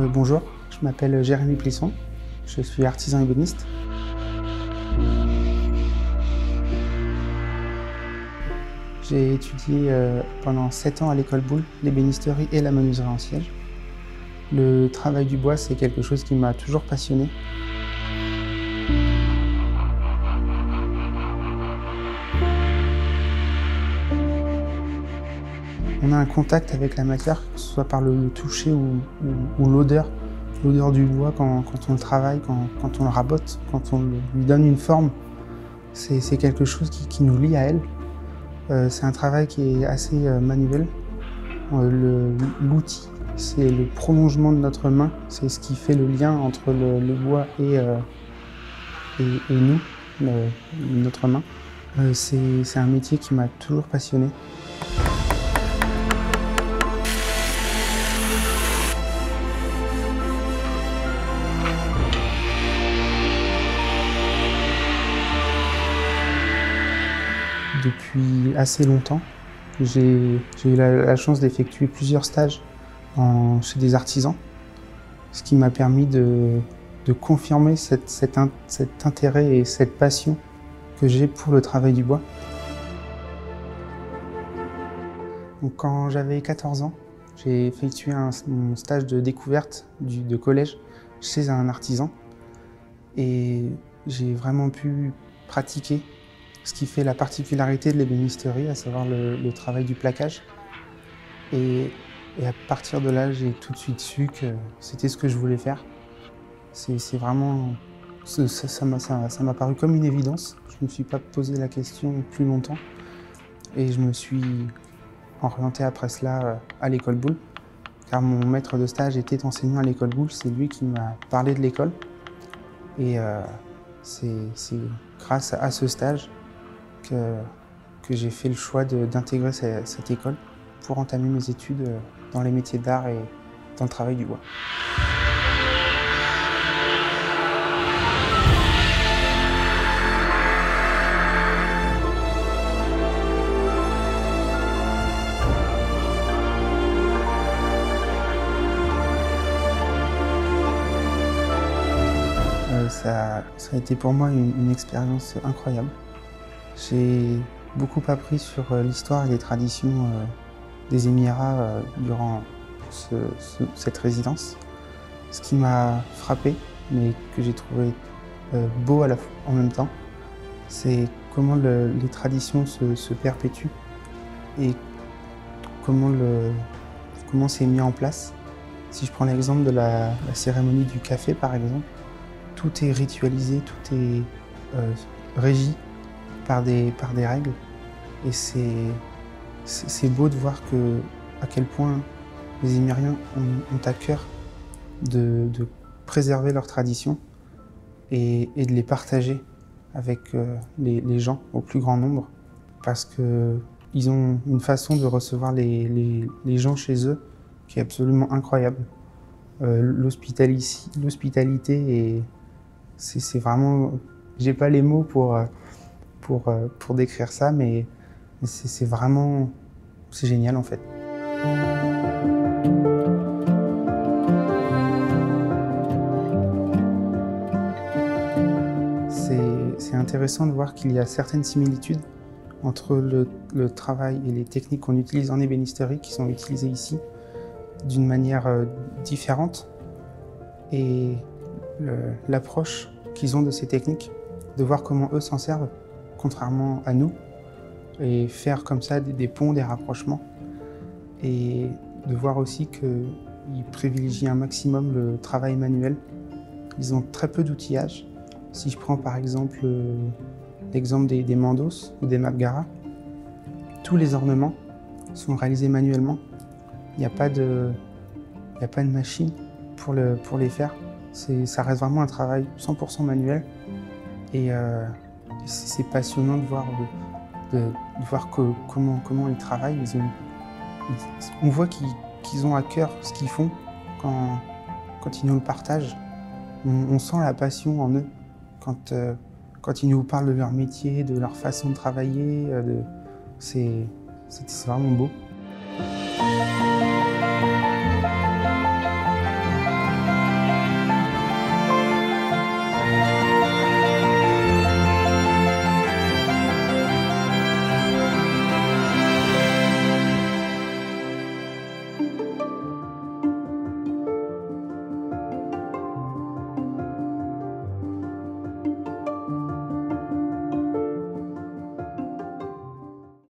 Bonjour, je m'appelle Jérémy Plisson, je suis artisan ébéniste. J'ai étudié pendant 7 ans à l'école Boulle, l'ébénisterie et la menuiserie en siège. Le travail du bois, c'est quelque chose qui m'a toujours passionné. On a un contact avec la matière, que ce soit par le toucher ou l'odeur. L'odeur du bois quand on le travaille, quand on le rabote, quand on lui donne une forme. C'est quelque chose qui nous lie à elle. C'est un travail qui est assez manuel. L'outil, c'est le prolongement de notre main. C'est ce qui fait le lien entre le bois et nous, notre main. C'est un métier qui m'a toujours passionné. Depuis assez longtemps, j'ai eu la chance d'effectuer plusieurs stages chez des artisans, ce qui m'a permis de confirmer cet intérêt et cette passion que j'ai pour le travail du bois. Donc, quand j'avais 14 ans, j'ai effectué mon stage de découverte de collège chez un artisan et j'ai vraiment pu pratiquer ce qui fait la particularité de l'ébénisterie, à savoir le travail du plaquage. Et à partir de là, j'ai tout de suite su que c'était ce que je voulais faire. C'est vraiment... Ça m'a paru comme une évidence. Je ne me suis pas posé la question plus longtemps. Et je me suis orienté après cela à l'école Boulle, car mon maître de stage était enseignant à l'école Boulle. C'est lui qui m'a parlé de l'école. Et c'est grâce à ce stage que j'ai fait le choix d'intégrer cette école pour entamer mes études dans les métiers d'art et dans le travail du bois. Ça a été pour moi une expérience incroyable. J'ai beaucoup appris sur l'histoire et les traditions des Émirats durant cette résidence. Ce qui m'a frappé, mais que j'ai trouvé beau en même temps, c'est comment les traditions se perpétuent et comment c'est mis en place. Si je prends l'exemple de la cérémonie du café, par exemple, tout est ritualisé, tout est régi par des règles. Et c'est beau de voir à quel point les Émiriens ont à cœur de préserver leurs traditions et de les partager avec les gens au plus grand nombre. Parce qu'ils ont une façon de recevoir les gens chez eux qui est absolument incroyable. L'hospitalité, c'est vraiment... J'ai pas les mots pour décrire ça, mais c'est vraiment... C'est génial en fait. C'est intéressant de voir qu'il y a certaines similitudes entre le travail et les techniques qu'on utilise en ébénisterie qui sont utilisées ici d'une manière différente et l'approche qu'ils ont de ces techniques, de voir comment eux s'en servent, contrairement à nous, et faire comme ça des ponts, des rapprochements, et de voir aussi qu'ils privilégient un maximum le travail manuel. Ils ont très peu d'outillage. Si je prends par exemple l'exemple des mandos ou des mapgaras, tous les ornements sont réalisés manuellement. Il n'y a pas de machine pour les faire. Ça reste vraiment un travail 100% manuel. Et c'est passionnant de voir, comment ils travaillent. On voit qu'ils ont à cœur ce qu'ils font quand ils nous le partagent. On sent la passion en eux quand ils nous parlent de leur métier, de leur façon de travailler. C'est vraiment beau.